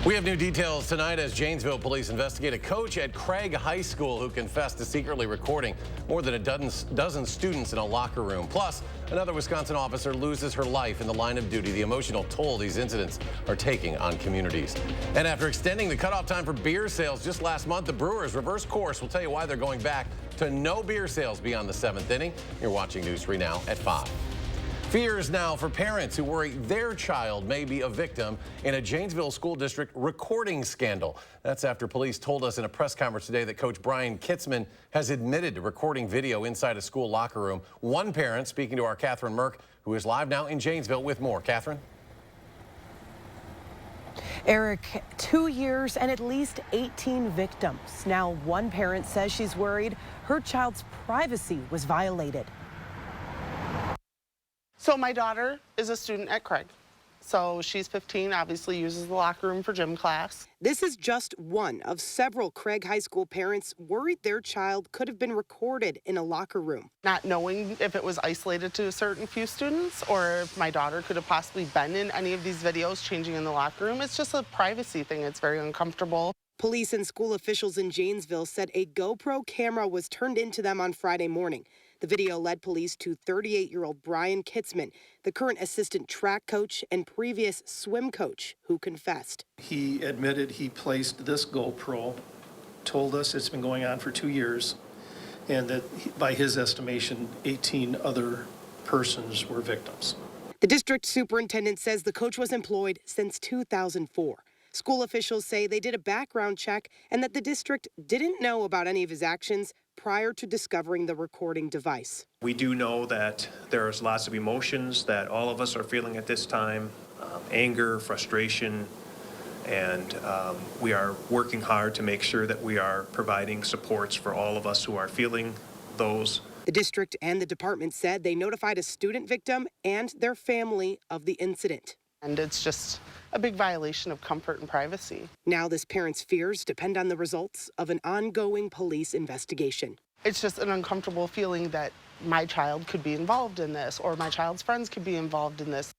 We have new details tonight as Janesville police investigate a coach at Craig High School who confessed to secretly recording more than a dozen students in a locker room. Plus, another Wisconsin officer loses her life in the line of duty. The emotional toll these incidents are taking on communities. And after extending the cutoff time for beer sales just last month, the Brewers reversed course. We'll tell you why they're going back to no beer sales beyond the 7th inning. You're watching News 3 Now at 5. Fears now for parents who worry their child may be a victim in a Janesville school district recording scandal. That's after police told us in a press conference today that Coach Brian Kitzman has admitted to recording video inside a school locker room. One parent speaking to our Catherine Merck, who is live now in Janesville with more. Catherine? Eric, 2 years and at least 18 victims. Now one parent says she's worried her child's privacy was violated. So my daughter is a student at Craig. So she's 15, obviously uses the locker room for gym class. This is just one of several Craig High School parents worried their child could have been recorded in a locker room. Not knowing if it was isolated to a certain few students or if my daughter could have possibly been in any of these videos changing in the locker room. It's just a privacy thing. It's very uncomfortable. Police and school officials in Janesville said a GoPro camera was turned into them on Friday morning. The video led police to 38-year-old Brian Kitzman, the current assistant track coach and previous swim coach, who confessed. He admitted he placed this GoPro, told us it's been going on for 2 years, and that by his estimation, 18 other persons were victims. The district superintendent says the coach was employed since 2004. School officials say they did a background check and that the district didn't know about any of his actions prior to discovering the recording device. We do know that there's lots of emotions that all of us are feeling at this time, anger, frustration, and we are working hard to make sure that we are providing supports for all of us who are feeling those. The district and the department said they notified a student victim and their family of the incident. And it's just a big violation of comfort and privacy. Now this parent's fears depend on the results of an ongoing police investigation. It's just an uncomfortable feeling that my child could be involved in this or my child's friends could be involved in this.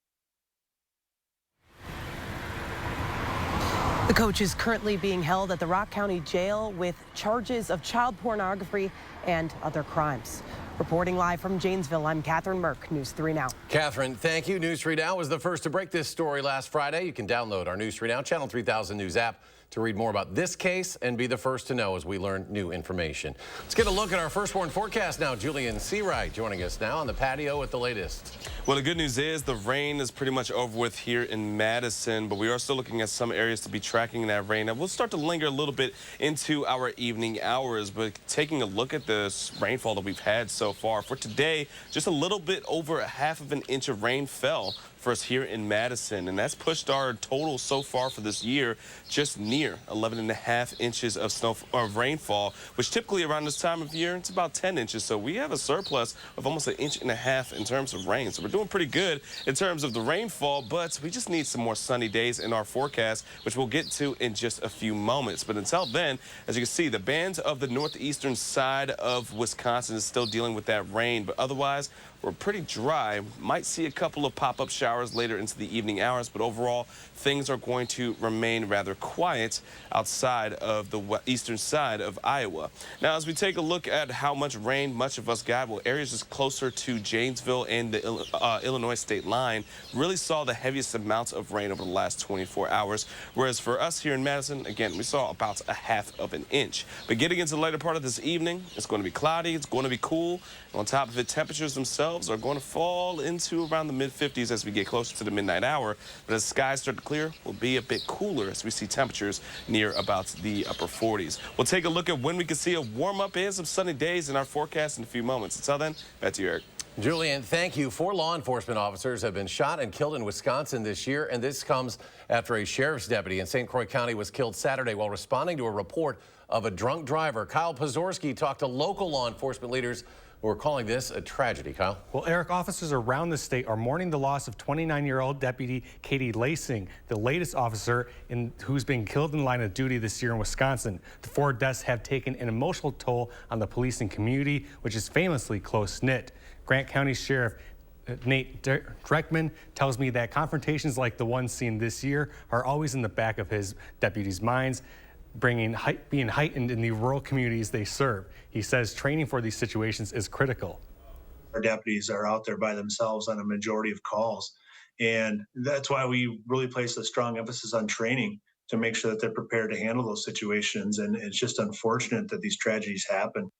The coach is currently being held at the Rock County Jail with charges of child pornography and other crimes. Reporting live from Janesville, I'm Catherine Merck, News 3 Now. Catherine, thank you. News 3 Now was the first to break this story last Friday. You can download our News 3 Now Channel 3000 News app to read more about this case and be the first to know as we learn new information. Let's get a look at our first-warn forecast now. Julian Seawright joining us now on the patio with the latest. Well, the good news is the rain is pretty much over with here in Madison, but we are still looking at some areas to be tracking that rain. Now, we'll start to linger a little bit into our evening hours, but taking a look at this rainfall that we've had so far, for today, just a little bit over 1/2 inch of rain fell for us here in Madison, and that's pushed our total so far for this year just near 11.5 inches of snow or rainfall, which typically around this time of year it's about 10 inches. So we have a surplus of almost 1.5 inches in terms of rain. So we're doing pretty good in terms of the rainfall, but we just need some more sunny days in our forecast, which we'll get to in just a few moments. But until then, as you can see, the bands of the northeastern side of Wisconsin is still dealing with that rain, but otherwise we're pretty dry. Might see a couple of pop-up showers later into the evening hours, but overall things are going to remain rather quiet outside of the eastern side of Iowa. Now, as we take a look at how much rain much of us got, well, areas just closer to Janesville and the Illinois state line really saw the heaviest amounts of rain over the last 24 hours, whereas for us here in Madison, again, we saw about 1/2 inch. But getting into the later part of this evening, it's going to be cloudy, it's going to be cool, and on top of it, temperatures themselves are going to fall into around the mid-50s as we get closer to the midnight hour, but as skies start to clear, will be a bit cooler as we see temperatures near about the upper 40s. We'll take a look at when we can see a warm-up and some sunny days in our forecast in a few moments. Until then, back to you, Eric. Julian, thank you. 4 law enforcement officers have been shot and killed in Wisconsin this year, and this comes after a sheriff's deputy in St. Croix County was killed Saturday while responding to a report of a drunk driver. Kyle Pozorski talked to local law enforcement leaders who are calling this a tragedy. Kyle? Well, Eric, officers around the state are mourning the loss of 29-year-old Deputy Katie Lacing, the latest officer who's been killed in the line of duty this year in Wisconsin. The 4 deaths have taken an emotional toll on the policing community, which is famously close-knit. Grant County Sheriff Nate Dreckman tells me that confrontations like the one seen this year are always in the back of his deputies' minds, being heightened in the rural communities they serve. He says training for these situations is critical. Our deputies are out there by themselves on a majority of calls, and that's why we really place a strong emphasis on training to make sure that they're prepared to handle those situations. And it's just unfortunate that these tragedies happen.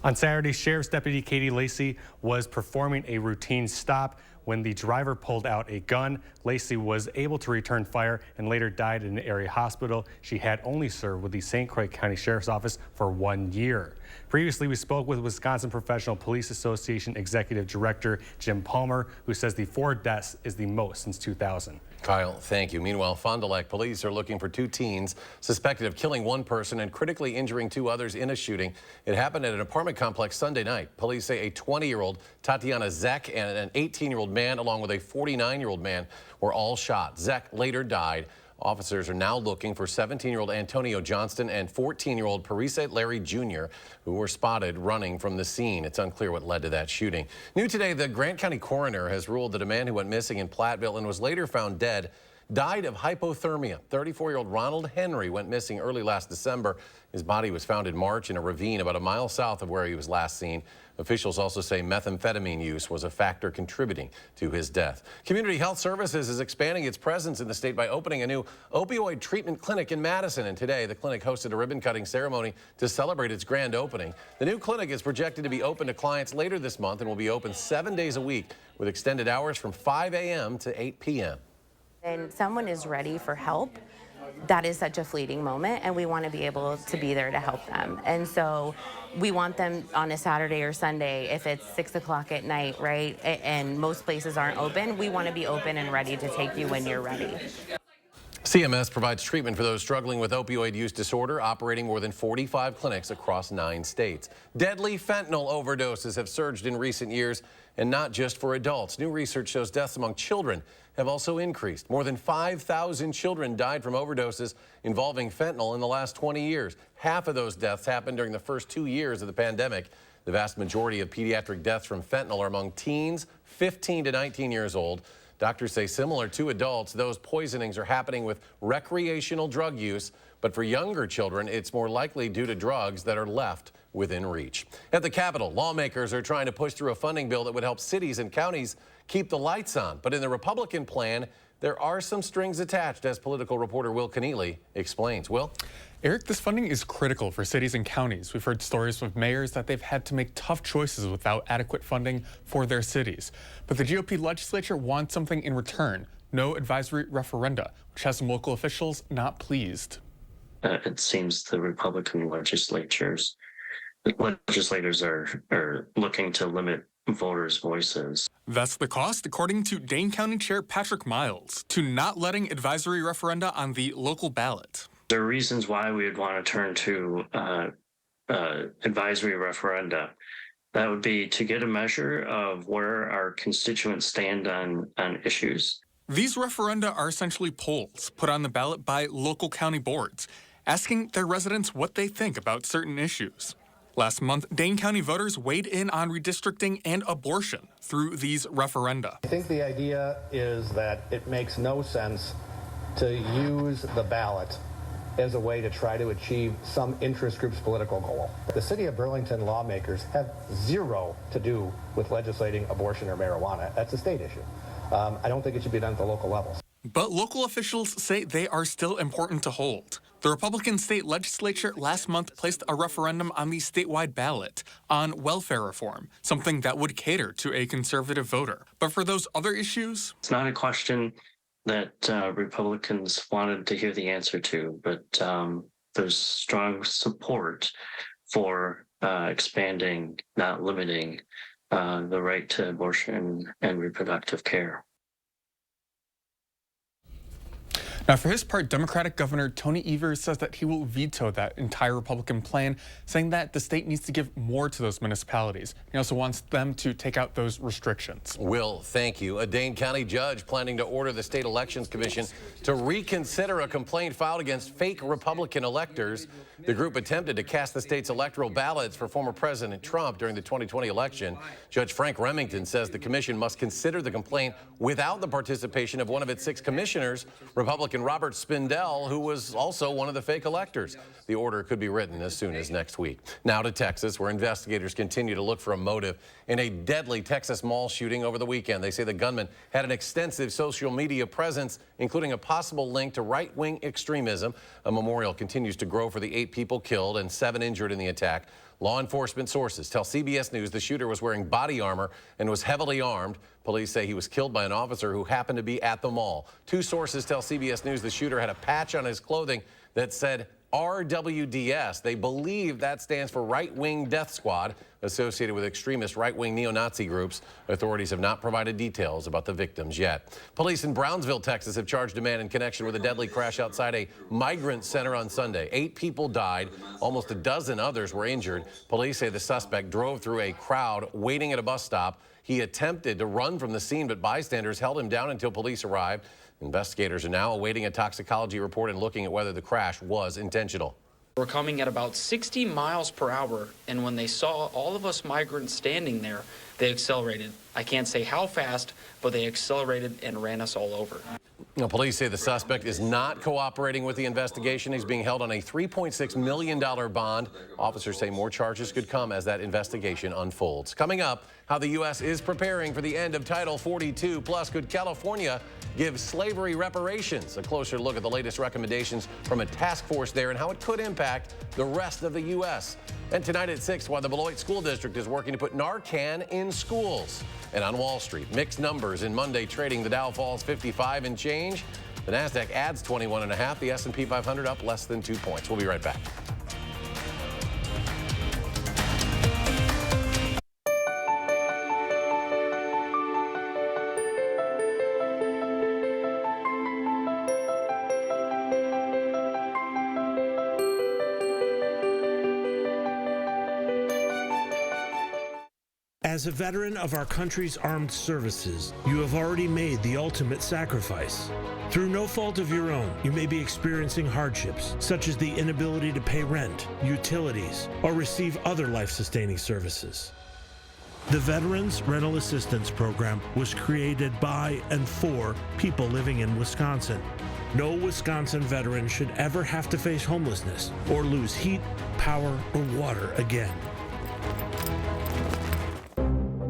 On Saturday, Sheriff's Deputy Katie Lacey was performing a routine stop when the driver pulled out a gun. Lacey was able to return fire and later died in an area hospital. She had only served with the St. Croix County Sheriff's Office for 1 year. Previously, we spoke with Wisconsin Professional Police Association Executive Director Jim Palmer, who says the 4 deaths is the most since 2000. Kyle, thank you. Meanwhile, Fond du Lac police are looking for 2 teens suspected of killing 1 person and critically injuring 2 others in a shooting. It happened at an apartment complex Sunday night. Police say a 20-year-old Tatiana Zek and an 18-year-old man, along with a 49-year-old man, were all shot. Zek later died. Officers are now looking for 17-year-old Antonio Johnston and 14-year-old Parise Larry Jr., who were spotted running from the scene. It's unclear what led to that shooting. New today, the Grant County coroner has ruled that a man who went missing in Platteville and was later found dead died of hypothermia. 34-year-old Ronald Henry went missing early last December. His body was found in March in a ravine about a mile south of where he was last seen. Officials also say methamphetamine use was a factor contributing to his death. Community Health Services is expanding its presence in the state by opening a new opioid treatment clinic in Madison. And today, the clinic hosted a ribbon-cutting ceremony to celebrate its grand opening. The new clinic is projected to be open to clients later this month and will be open 7 days a week with extended hours from 5 a.m. to 8 p.m. And someone is ready for help, that is such a fleeting moment, and we want to be able to be there to help them. And so we want them on a Saturday or Sunday, if it's 6 o'clock at night, right? And most places aren't open. We want to be open and ready to take you when you're ready. CMS provides treatment for those struggling with opioid use disorder, operating more than 45 clinics across 9 states. Deadly fentanyl overdoses have surged in recent years, and not just for adults. New research shows deaths among children have also increased. More than 5,000 children died from overdoses involving fentanyl in the last 20 years. Half of those deaths happened during the first 2 years of the pandemic. The vast majority of pediatric deaths from fentanyl are among teens, 15 to 19 years old. Doctors say similar to adults, those poisonings are happening with recreational drug use, but for younger children, it's more likely due to drugs that are left within reach. At the Capitol, lawmakers are trying to push through a funding bill that would help cities and counties keep the lights on. But in the Republican plan, there are some strings attached, as political reporter Will Keneally explains. Will? Eric, this funding is critical for cities and counties. We've heard stories with mayors that they've had to make tough choices without adequate funding for their cities. But the GOP legislature wants something in return: no advisory referenda, which has some local officials not pleased. It seems the Republican legislators are looking to limit voters' voices. That's the cost, according to Dane County Chair Patrick Miles, to not letting advisory referenda on the local ballot. There are reasons why we would want to turn to advisory referenda. That would be to get a measure of where our constituents stand on issues. These referenda are essentially polls put on the ballot by local county boards, asking their residents what they think about certain issues. Last month, Dane County voters weighed in on redistricting and abortion through these referenda. I think the idea is that it makes no sense to use the ballot as a way to try to achieve some interest group's political goal. The city of Burlington lawmakers have zero to do with legislating abortion or marijuana. That's a state issue. I don't think it should be done at the local levels. But local officials say they are still important to hold. The Republican state legislature last month placed a referendum on the statewide ballot on welfare reform, something that would cater to a conservative voter. But for those other issues, it's not a question that Republicans wanted to hear the answer to, but there's strong support for expanding, not limiting, the right to abortion and reproductive care. Now, for his part, Democratic Governor Tony Evers says that he will veto that entire Republican plan, saying that the state needs to give more to those municipalities. He also wants them to take out those restrictions. Will, thank you. A Dane County judge planning to order the State Elections Commission to reconsider a complaint filed against fake Republican electors. The group attempted to cast the state's electoral ballots for former President Trump during the 2020 election. Judge Frank Remington says the commission must consider the complaint without the participation of one of its 6 commissioners, Republican Robert Spindell, who was also one of the fake electors. The order could be written as soon as next week. Now to Texas, where investigators continue to look for a motive in a deadly Texas mall shooting over the weekend. They say the gunman had an extensive social media presence, including a possible link to right-wing extremism. A memorial continues to grow for the 8 people killed and 7 injured in the attack. Law enforcement sources tell CBS News the shooter was wearing body armor and was heavily armed. Police say he was killed by an officer who happened to be at the mall. 2 sources tell CBS News the shooter had a patch on his clothing that said RWDS. They believe that stands for Right-Wing Death Squad, associated with extremist right-wing neo-Nazi groups. Authorities have not provided details about the victims yet. Police in Brownsville, Texas have charged a man in connection with a deadly crash outside a migrant center on Sunday. 8 people died. Almost a dozen others were injured. Police say the suspect drove through a crowd waiting at a bus stop. He attempted to run from the scene, but bystanders held him down until police arrived. Investigators are now awaiting a toxicology report and looking at whether the crash was intentional. We're coming at about 60 miles per hour, and when they saw all of us migrants standing there, they accelerated. I can't say how fast, but they accelerated and ran us all over. Now, police say the suspect is not cooperating with the investigation. He's being held on a $3.6 million bond. Officers say more charges could come as that investigation unfolds. Coming up, how the U.S. is preparing for the end of Title 42. Plus, could California give slavery reparations? A closer look at the latest recommendations from a task force there and how it could impact the rest of the U.S. And tonight at 6, while the Beloit School District is working to put Narcan in schools. And on Wall Street, mixed numbers in Monday trading. The Dow falls 55 and change. The Nasdaq adds 21.5. The S&P 500 up less than 2 points. We'll be right back. As a veteran of our country's armed services, you have already made the ultimate sacrifice. Through no fault of your own, you may be experiencing hardships, such as the inability to pay rent, utilities, or receive other life-sustaining services. The Veterans Rental Assistance Program was created by and for people living in Wisconsin. No Wisconsin veteran should ever have to face homelessness or lose heat, power, or water again.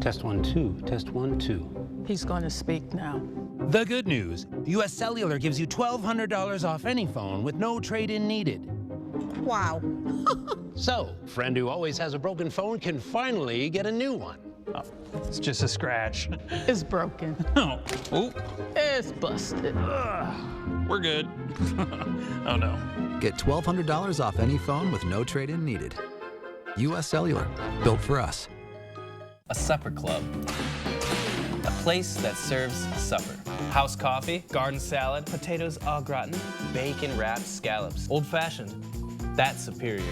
Test 1, 2. Test 1, 2. He's going to speak now. The good news, U.S. Cellular gives you $1,200 off any phone with no trade-in needed. Wow. So, friend who always has a broken phone can finally get a new one. Oh, it's just a scratch. It's broken. Oh. Oh. It's busted. We're good. Oh, no. Get $1,200 off any phone with no trade-in needed. U.S. Cellular, built for us. A supper club. A place that serves supper. House coffee, garden salad, potatoes au gratin, bacon wrapped scallops. Old fashioned. That's superior.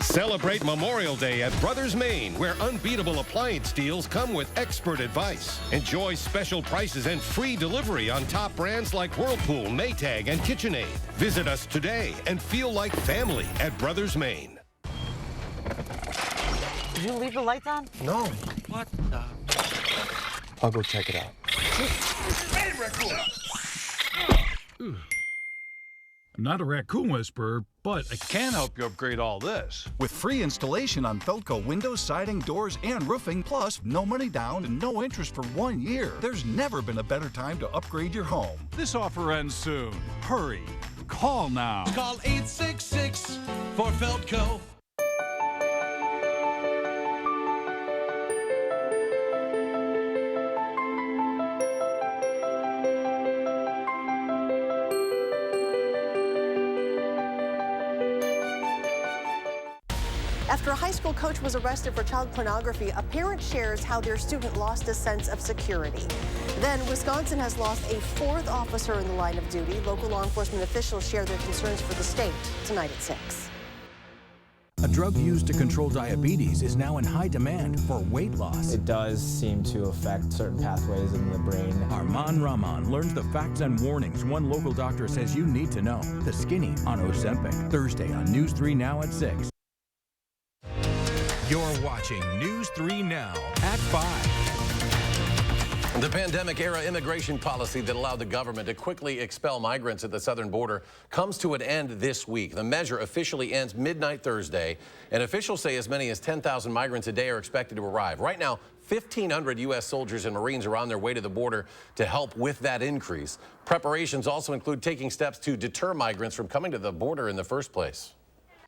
Celebrate Memorial Day at Brothers Maine, where unbeatable appliance deals come with expert advice. Enjoy special prices and free delivery on top brands like Whirlpool, Maytag, and KitchenAid. Visit us today and feel like family at Brothers Maine. Did you leave the lights on? No. What the? I'll go check it out. Hey, raccoon! I'm not a raccoon whisperer, but I can help you upgrade all this. With free installation on Felco windows, siding, doors, and roofing, plus no money down and no interest for 1 year. There's never been a better time to upgrade your home. This offer ends soon. Hurry. Call now. Call 866 for Felco. After a high school coach was arrested for child pornography, a parent shares how their student lost a sense of security. Then Wisconsin has lost a 4th officer in the line of duty. Local law enforcement officials share their concerns for the state tonight at 6. A drug used to control diabetes is now in high demand for weight loss. It does seem to affect certain pathways in the brain. Arman Rahman learns the facts and warnings one local doctor says you need to know. The Skinny on Ozempic, Thursday on News 3 Now at 6. You're watching News 3 Now at 5. The pandemic-era immigration policy that allowed the government to quickly expel migrants at the southern border comes to an end this week. The measure officially ends midnight Thursday, and officials say as many as 10,000 migrants a day are expected to arrive. Right now, 1,500 U.S. soldiers and Marines are on their way to the border to help with that increase. Preparations also include taking steps to deter migrants from coming to the border in the first place.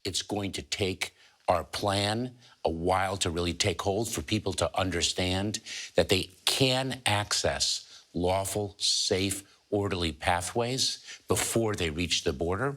It's going to take our plan a while to really take hold, for people to understand that they can access lawful, safe, orderly pathways before they reach the border.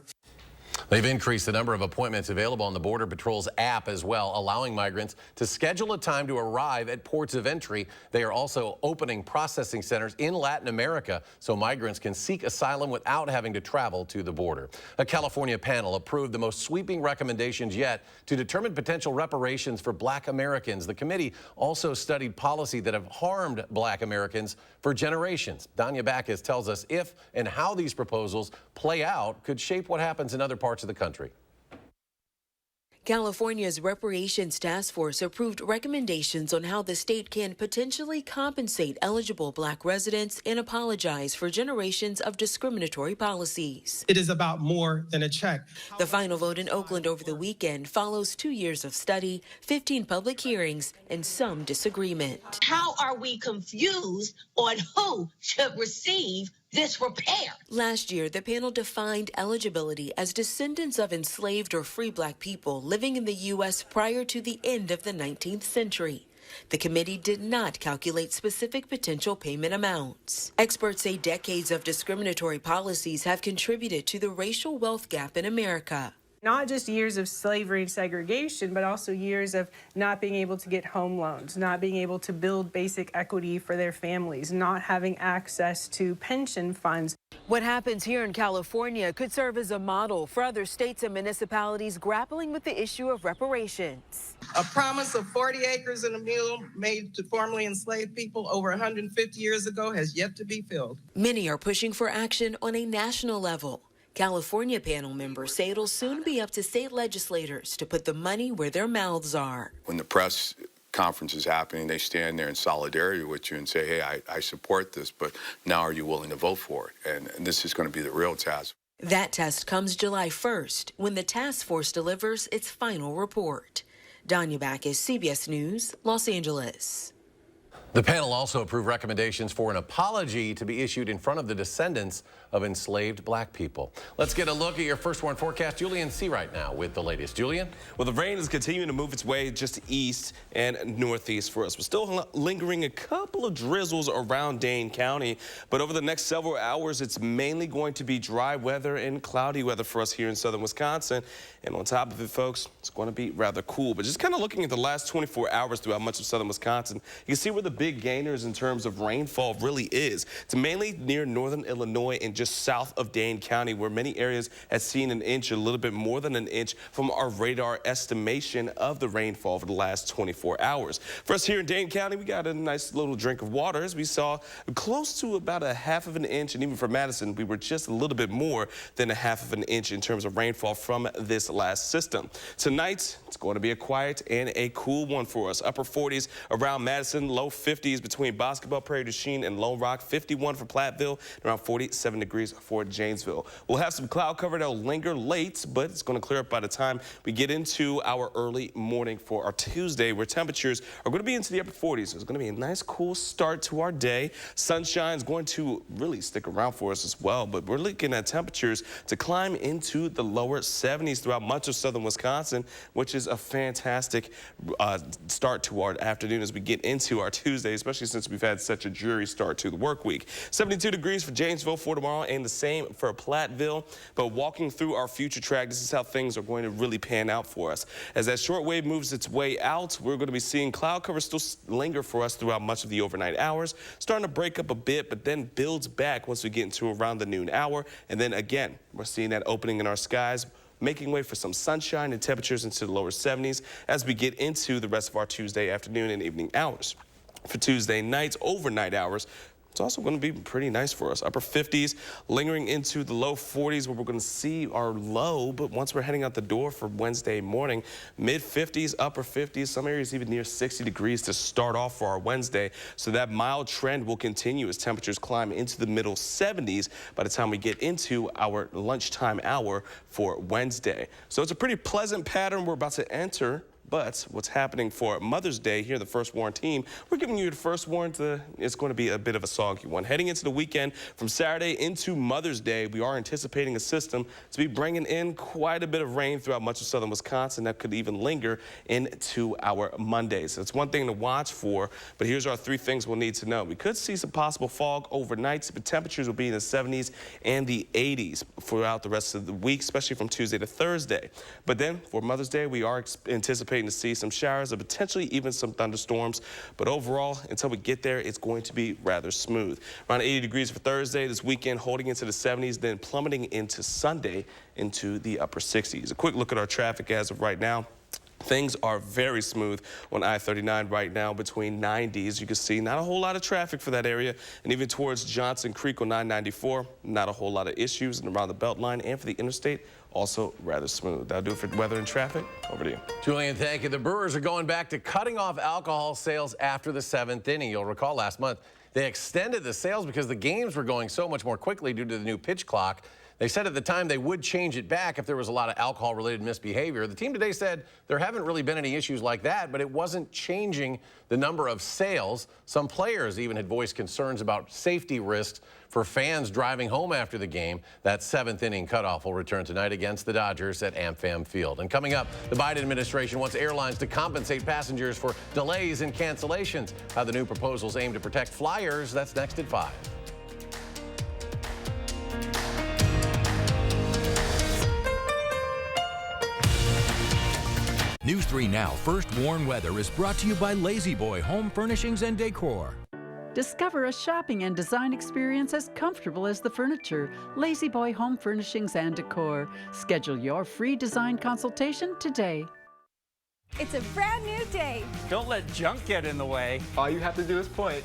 They've increased the number of appointments available on the Border Patrol's app as well, allowing migrants to schedule a time to arrive at ports of entry. They are also opening processing centers in Latin America so migrants can seek asylum without having to travel to the border. A California panel approved the most sweeping recommendations yet to determine potential reparations for Black Americans. The committee also studied policy that have harmed Black Americans for generations. Danya Backus tells us if and how these proposals play out could shape what happens in other parts of the country. California's Reparations Task Force approved recommendations on how the state can potentially compensate eligible Black residents and apologize for generations of discriminatory policies. It is about more than a check. The final vote in Oakland over the weekend follows 2 years of study, 15 public hearings, and some disagreement. How are we confused on who should receive this repair? Last year, the panel defined eligibility as descendants of enslaved or free Black people living in the U.S. prior to the end of the 19th century. The committee did not calculate specific potential payment amounts. Experts say decades of discriminatory policies have contributed to the racial wealth gap in America. Not just years of slavery and segregation, but also years of not being able to get home loans, not being able to build basic equity for their families, not having access to pension funds. What happens here in California could serve as a model for other states and municipalities grappling with the issue of reparations. A promise of 40 acres and a mule made to formerly enslaved people over 150 years ago has yet to be filled. Many are pushing for action on a national level. California panel members say it'll soon be up to state legislators to put the money where their mouths are. When the press conference is happening, they stand there in solidarity with you and say, hey, I support this, but now are you willing to vote for it? And this is going to be the real task. That test comes July 1st when the task force delivers its final report. Danya Backus, CBS News, Los Angeles. The panel also approved recommendations for an apology to be issued in front of the descendants of enslaved Black people. Let's get a look at your first warn forecast. Julian C. right now with the latest. Julian? Well, the rain is continuing to move its way just east and northeast for us. We're still lingering a couple of drizzles around Dane County, but over the next several hours, it's mainly going to be dry weather and cloudy weather for us here in southern Wisconsin. And on top of it, folks, it's going to be rather cool. But just kind of looking at the last 24 hours throughout much of southern Wisconsin, you can see where the big gainers in terms of rainfall really is. It's mainly near northern Illinois and just south of Dane County, where many areas have seen an inch, a little bit more than an inch from our radar estimation of the rainfall for the last 24 hours. For us here in Dane County, we got a nice little drink of water as we saw close to about a half of an inch, and even for Madison, we were just a little bit more than a half of an inch in terms of rainfall from this last system. Tonight, it's going to be a quiet and a cool one for us. Upper 40s around Madison, low 50s between Basketball, Prairie du Chien, and Lone Rock, 51 for Platteville, and around 47 degrees for Janesville. We'll have some cloud cover that'll linger late, but it's going to clear up by the time we get into our early morning for our Tuesday, where temperatures are going to be into the upper 40s. So it's going to be a nice, cool start to our day. Sunshine is going to really stick around for us as well, but we're looking at temperatures to climb into the lower 70s throughout much of southern Wisconsin, which is a fantastic start to our afternoon as we get into our Tuesday. Tuesday, especially since we've had such a dreary start to the work week. 72 degrees for Janesville for tomorrow and the same for Platteville. But walking through our future track, this is how things are going to really pan out for us. As that short wave moves its way out, we're going to be seeing cloud cover still linger for us throughout much of the overnight hours, starting to break up a bit, but then builds back once we get into around the noon hour. And then again, we're seeing that opening in our skies, making way for some sunshine and temperatures into the lower 70s as we get into the rest of our Tuesday afternoon and evening hours. For Tuesday nights, overnight hours, it's also going to be pretty nice for us. Upper 50s, lingering into the low 40s where we're going to see our low, but once we're heading out the door for Wednesday morning, mid 50s, upper 50s, some areas even near 60 degrees to start off for our Wednesday. So that mild trend will continue as temperatures climb into the middle 70s by the time we get into our lunchtime hour for Wednesday. So it's a pretty pleasant pattern we're about to enter. But what's happening for Mother's Day here, the First Warn team, we're giving you the first warn. It's going to be a bit of a soggy one. Heading into the weekend from Saturday into Mother's Day, we are anticipating a system to be bringing in quite a bit of rain throughout much of southern Wisconsin that could even linger into our Mondays. So it's one thing to watch for, but here's our 3 things we'll need to know. We could see some possible fog overnight, but temperatures will be in the 70s and the 80s throughout the rest of the week, especially from Tuesday to Thursday. But then for Mother's Day, we are anticipating to see some showers and potentially even some thunderstorms. But overall, until we get there, it's going to be rather smooth. Around 80 degrees for Thursday, this weekend holding into the 70s, then plummeting into Sunday into the upper 60s. A quick look at our traffic as of right now. Things are very smooth on I-39 right now between 90s. You can see not a whole lot of traffic for that area. And even towards Johnson Creek on 994, not a whole lot of issues. And around the Beltline and for the interstate, also rather smooth. That'll do it for weather and traffic. Over to you. Julian, thank you. The Brewers are going back to cutting off alcohol sales after the 7th inning. You'll recall last month they extended the sales because the games were going so much more quickly due to the new pitch clock. They said at the time they would change it back if there was a lot of alcohol-related misbehavior. The team today said there haven't really been any issues like that, but it wasn't changing the number of sales. Some players even had voiced concerns about safety risks for fans driving home after the game. That 7th inning cutoff will return tonight against the Dodgers at AmFam Field. And coming up, the Biden administration wants airlines to compensate passengers for delays and cancellations. How the new proposals aim to protect flyers. That's next at 5. News 3 Now First Warn Weather is brought to you by Lazy Boy Home Furnishings and Decor. Discover a shopping and design experience as comfortable as the furniture. Lazy Boy Home Furnishings and Decor. Schedule your free design consultation today. It's a brand new day. Don't let junk get in the way. All you have to do is point.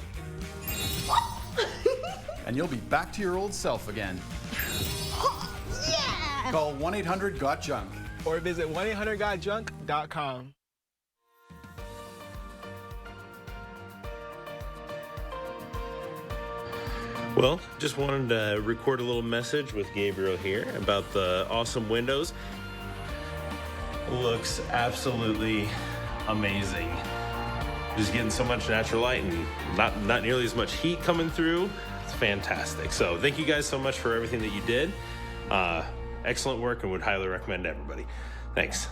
And you'll be back to your old self again. Yeah! Call 1-800-GOT-JUNK. Or visit 1-800-GOT-JUNK.com. Well, just wanted to record a little message with Gabriel here about the awesome windows. Looks absolutely amazing. Just getting so much natural light and not nearly as much heat coming through. It's fantastic. So thank you guys so much for everything that you did. Excellent work and would highly recommend to everybody. Thanks.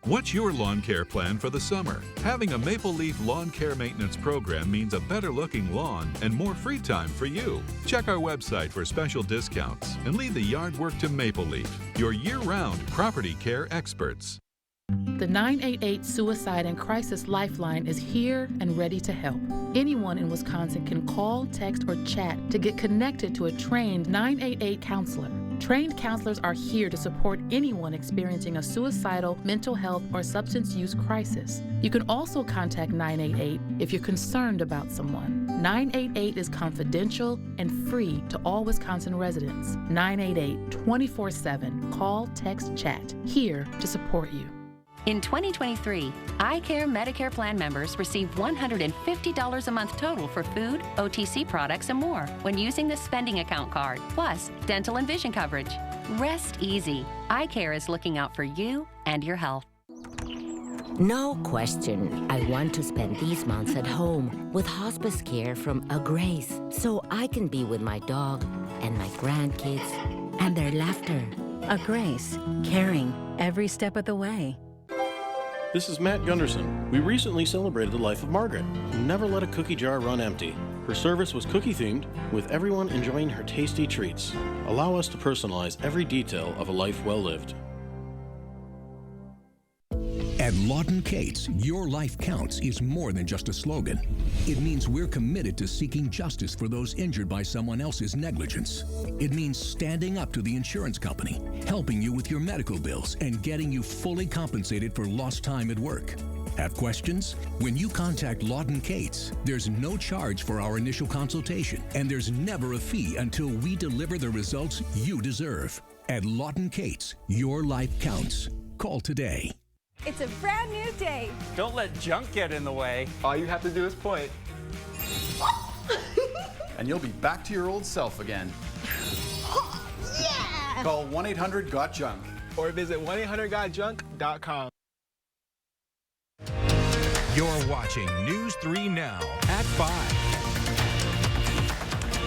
What's your lawn care plan for the summer? Having a Maple Leaf lawn care maintenance program means a better looking lawn and more free time for you. Check our website for special discounts and leave the yard work to Maple Leaf, your year-round property care experts. The 988 Suicide and Crisis Lifeline is here and ready to help. Anyone in Wisconsin can call, text, or chat to get connected to a trained 988 counselor. Trained counselors are here to support anyone experiencing a suicidal, mental health, or substance use crisis. You can also contact 988 if you're concerned about someone. 988 is confidential and free to all Wisconsin residents. 988 24/7. Call, text, chat. Here to support you. In 2023, iCare Medicare plan members receive $150 a month total for food, OTC products, and more when using the spending account card, plus dental and vision coverage. Rest easy. iCare is looking out for you and your health. No question, I want to spend these months at home with hospice care from A Grace, so I can be with my dog and my grandkids and their laughter. A Grace, caring every step of the way. This is Matt Gunderson. We recently celebrated the life of Margaret, who never let a cookie jar run empty. Her service was cookie-themed, with everyone enjoying her tasty treats. Allow us to personalize every detail of a life well lived. At Lawton Cates, your life counts is more than just a slogan. It means we're committed to seeking justice for those injured by someone else's negligence. It means standing up to the insurance company, helping you with your medical bills, and getting you fully compensated for lost time at work. Have questions? When you contact Lawton Cates, there's no charge for our initial consultation, and there's never a fee until we deliver the results you deserve. At Lawton Cates, your life counts. Call today. It's a brand new day. Don't let junk get in the way. All you have to do is point. And you'll be back to your old self again. Yeah! Call 1-800-GOT-JUNK. Or visit 1-800-GOT-JUNK.com. You're watching News 3 Now at 5.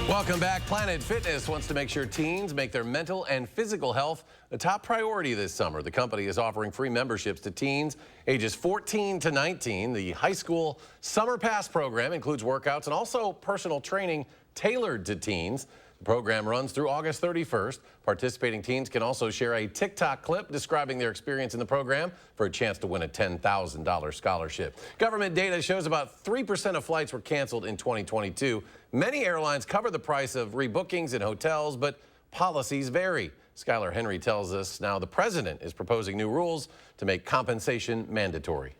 Welcome back. Planet Fitness wants to make sure teens make their mental and physical health a top priority this summer. The company is offering free memberships to teens ages 14 to 19. The high school Summer Pass program includes workouts and also personal training tailored to teens. The program runs through August 31st. Participating teens can also share a TikTok clip describing their experience in the program for a chance to win a $10,000 scholarship. Government data shows about 3% of flights were canceled in 2022. Many airlines cover the price of rebookings in hotels, but policies vary. Skylar Henry tells us now the president is proposing new rules to make compensation mandatory.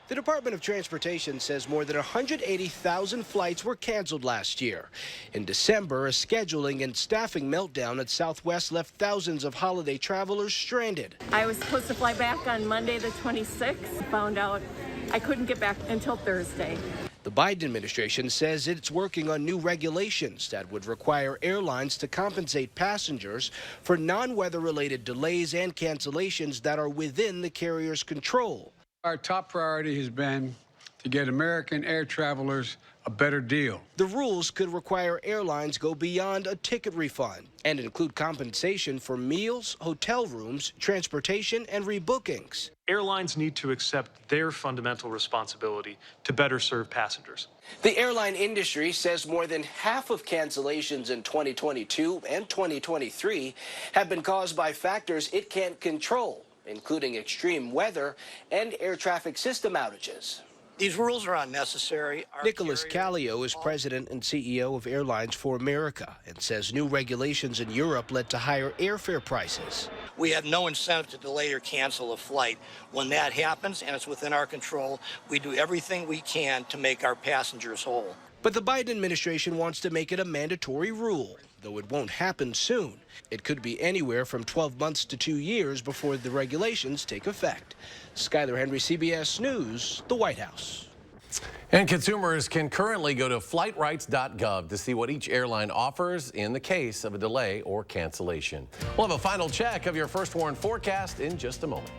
The Department of Transportation says more than 180,000 flights were canceled last year. In December, a scheduling and staffing meltdown at Southwest left thousands of holiday travelers stranded. I was supposed to fly back on Monday the 26th. Found out I couldn't get back until Thursday. The Biden administration says it's working on new regulations that would require airlines to compensate passengers for non-weather-related delays and cancellations that are within the carrier's control. Our top priority has been to get American air travelers a better deal. The rules could require airlines go beyond a ticket refund and include compensation for meals, hotel rooms, transportation, and rebookings. Airlines need to accept their fundamental responsibility to better serve passengers. The airline industry says more than half of cancellations in 2022 and 2023 have been caused by factors it can't control, including extreme weather and air traffic system outages. These rules are unnecessary. Nicholas Callio is president and CEO of Airlines for America and says new regulations in Europe led to higher airfare prices. We have no incentive to delay or cancel a flight. When that happens and it's within our control, we do everything we can to make our passengers whole. But the Biden administration wants to make it a mandatory rule, though it won't happen soon. It could be anywhere from 12 months to 2 years before the regulations take effect. Skylar Henry, CBS News, the White House. And consumers can currently go to flightrights.gov to see what each airline offers in the case of a delay or cancellation. We'll have a final check of your First Warn forecast in just a moment.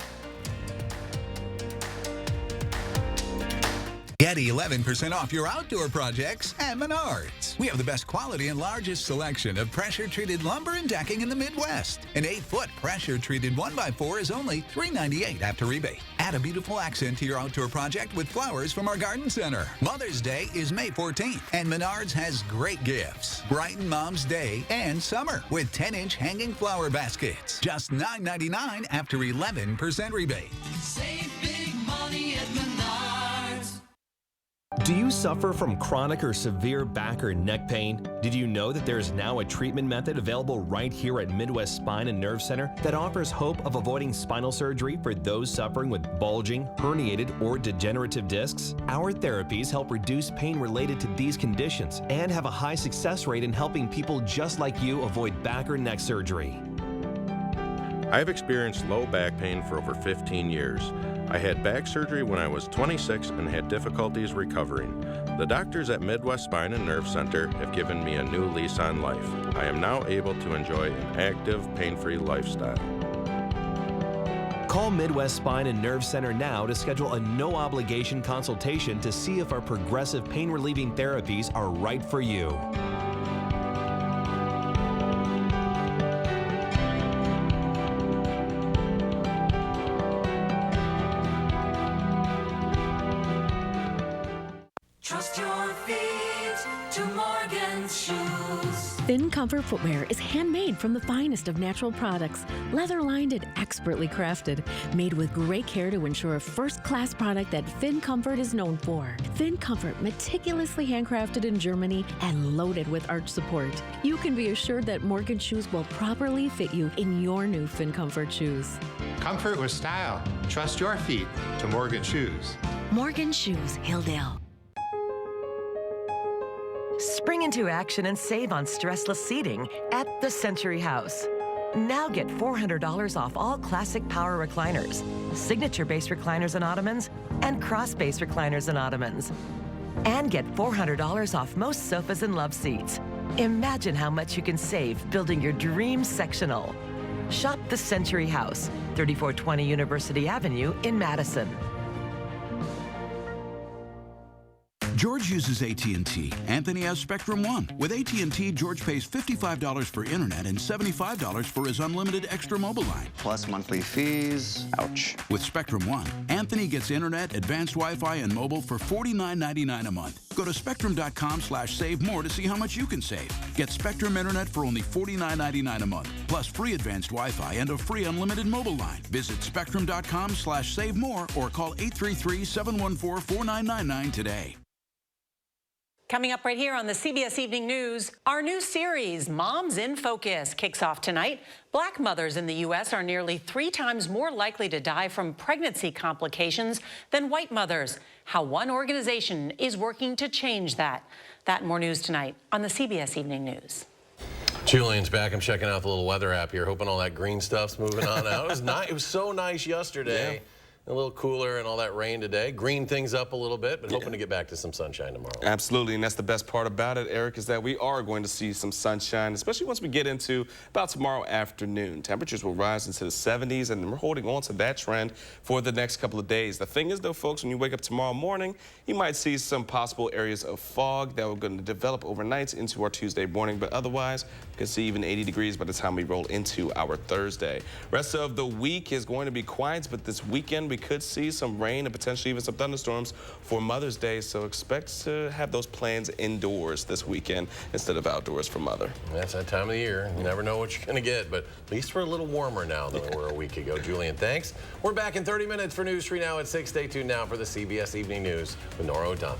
Get 11% off your outdoor projects at Menards. We have the best quality and largest selection of pressure-treated lumber and decking in the Midwest. An 8-foot pressure-treated 1x4 is only $398 after rebate. Add a beautiful accent to your outdoor project with flowers from our garden center. Mother's Day is May 14th, and Menards has great gifts. Brighten Mom's Day and summer with 10-inch hanging flower baskets. Just $9.99 after 11% rebate. Save big money at Menards. Do you suffer from chronic or severe back or neck pain? Did you know that there is now a treatment method available right here at Midwest Spine and Nerve Center that offers hope of avoiding spinal surgery for those suffering with bulging, herniated, or degenerative discs? Our therapies help reduce pain related to these conditions and have a high success rate in helping people just like you avoid back or neck surgery. I've experienced low back pain for over 15 years. I had back surgery when I was 26 and had difficulties recovering. The doctors at Midwest Spine and Nerve Center have given me a new lease on life. I am now able to enjoy an active, pain-free lifestyle. Call Midwest Spine and Nerve Center now to schedule a no-obligation consultation to see if our progressive pain-relieving therapies are right for you. your feet to Morgan's shoes. Thin Comfort footwear is handmade from the finest of natural products, leather-lined and expertly crafted, made with great care to ensure a first-class product that Thin Comfort is known for. Thin Comfort, meticulously handcrafted in Germany and loaded with arch support. You can be assured that Morgan shoes will properly fit you in your new Thin Comfort shoes. Comfort with style. Trust your feet to Morgan Shoes. Morgan Shoes, Hilldale. Spring into action and save on stressless seating at the Century House. Now get $400 off all classic power recliners, signature-based recliners and ottomans, and cross-base recliners and ottomans. And get $400 off most sofas and love seats. Imagine how much you can save building your dream sectional. Shop the Century House, 3420 University Avenue in Madison. George uses AT&T. Anthony has Spectrum One. With AT&T, George pays $55 for internet and $75 for his unlimited extra mobile line. Plus monthly fees. Ouch. With Spectrum One, Anthony gets internet, advanced Wi-Fi, and mobile for $49.99 a month. Go to spectrum.com/save more to see how much you can save. Get Spectrum internet for only $49.99 a month, plus free advanced Wi-Fi and a free unlimited mobile line. Visit spectrum.com/save more or call 833-714-4999 today. Coming up right here on the CBS Evening News, our new series, Moms in Focus, kicks off tonight. Black mothers in the U.S. are nearly 3 times more likely to die from pregnancy complications than white mothers. How one organization is working to change that. That and more news tonight on the CBS Evening News. Julian's back. I'm checking out the little weather app here, hoping all that green stuff's moving on out. It was nice. It was so nice yesterday. Yeah. A little cooler and all that rain today. Green things up a little bit, but hoping to get back to some sunshine tomorrow. Absolutely, and that's the best part about it, Eric, is that we are going to see some sunshine, especially once we get into about tomorrow afternoon. Temperatures will rise into the 70s, and we're holding on to that trend for the next couple of days. The thing is, though, folks, when you wake up tomorrow morning, you might see some possible areas of fog that are going to develop overnight into our Tuesday morning, but otherwise, you can see even 80 degrees by the time we roll into our Thursday. Rest of the week is going to be quiet, but this weekend we could see some rain and potentially even some thunderstorms for Mother's Day, so expect to have those plans indoors this weekend instead of outdoors for Mother. That's that time of the year. You never know what you're going to get, but at least we're a little warmer now than we were a week ago. Julian, thanks. We're back in 30 minutes for News 3 Now at 6. Stay tuned now for the CBS Evening News with Nora O'Donnell.